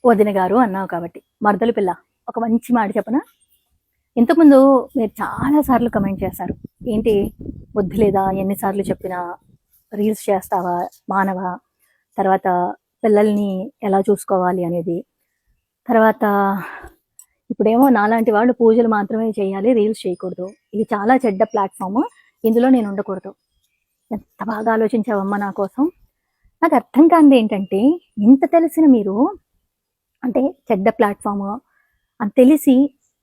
వదిన గారు అన్నావు కాబట్టి మరదలు పిల్ల ఒక మంచి మాట చెప్పనా. ఇంతకుముందు మీరు చాలా సార్లు కమెంట్ చేశారు, ఏంటి బుద్ధి లేదా, ఎన్నిసార్లు చెప్పినా రీల్స్ చేస్తావా, మానవా, తర్వాత పిల్లల్ని ఎలా చూసుకోవాలి అనేది, తర్వాత ఇప్పుడేమో నాలాంటి వాళ్ళు పూజలు మాత్రమే చేయాలి, రీల్స్ చేయకూడదు, ఇది చాలా చెడ్డ ప్లాట్ఫామ్, ఇందులో నేను ఉండకూడదు. ఎంత బాగా ఆలోచించావమ్మా నా కోసం. నాకు అర్థం కానిది ఏంటంటే, ఇంత తెలిసిన మీరు, అంటే చెడ్డ ప్లాట్ఫామ్ అని తెలిసి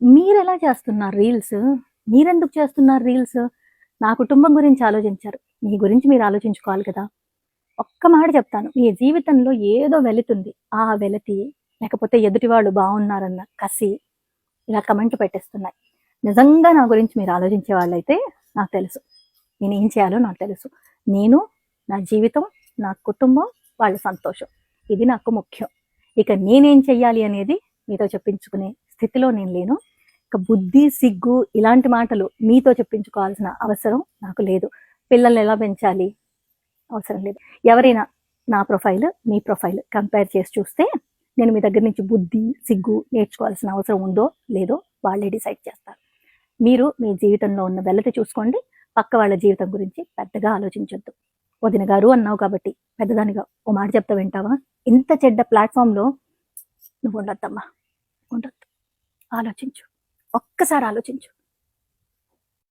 మీరు ఎలా చేస్తున్నారు రీల్స్, మీరెందుకు చేస్తున్నారు రీల్స్? నా కుటుంబం గురించి ఆలోచించారు, మీ గురించి మీరు ఆలోచించుకోవాలి కదా. ఒక్క మాట చెప్తాను, మీ జీవితంలో ఏదో వెళుతుంది, ఆ వెలతి లేకపోతే ఎదుటి వాళ్ళు బాగున్నారన్న కసి ఇలా కమెంట్లు పెట్టేస్తున్నాయి. నిజంగా నా గురించి మీరు ఆలోచించే వాళ్ళైతే నాకు తెలుసు, నేను ఏం చేయాలో నాకు తెలుసు. నేను, నా జీవితం, నా కుటుంబం, వాళ్ళ సంతోషం, ఇది నాకు ముఖ్యం. ఇక నేనేం చెయ్యాలి అనేది మీతో చెప్పించుకునే స్థితిలో నేను లేను. ఇక బుద్ధి, సిగ్గు ఇలాంటి మాటలు మీతో చెప్పించుకోవాల్సిన అవసరం నాకు లేదు. పిల్లల్ని ఎలా పెంచాలి అవసరం లేదు. ఎవరైనా నా ప్రొఫైల్ మీ ప్రొఫైల్ కంపేర్ చేసి చూస్తే నేను మీ దగ్గర నుంచి బుద్ధి, సిగ్గు నేర్చుకోవాల్సిన అవసరం ఉందో లేదో వాళ్ళే డిసైడ్ చేస్తారు. మీరు మీ జీవితంలో ఉన్న వెల్లతి చూసుకోండి, పక్క వాళ్ళ జీవితం గురించి పెద్దగా ఆలోచించొద్దు. వదిన గారు అన్నావు కాబట్టి పెద్దదానిగా ఓ మాట చెప్తా వింటావా? ఇంత చెడ్డ ప్లాట్ఫామ్లో నువ్వు ఉండొద్దమ్మా, ఉండొద్దు. ఆలోచించు, ఒక్కసారి ఆలోచించు.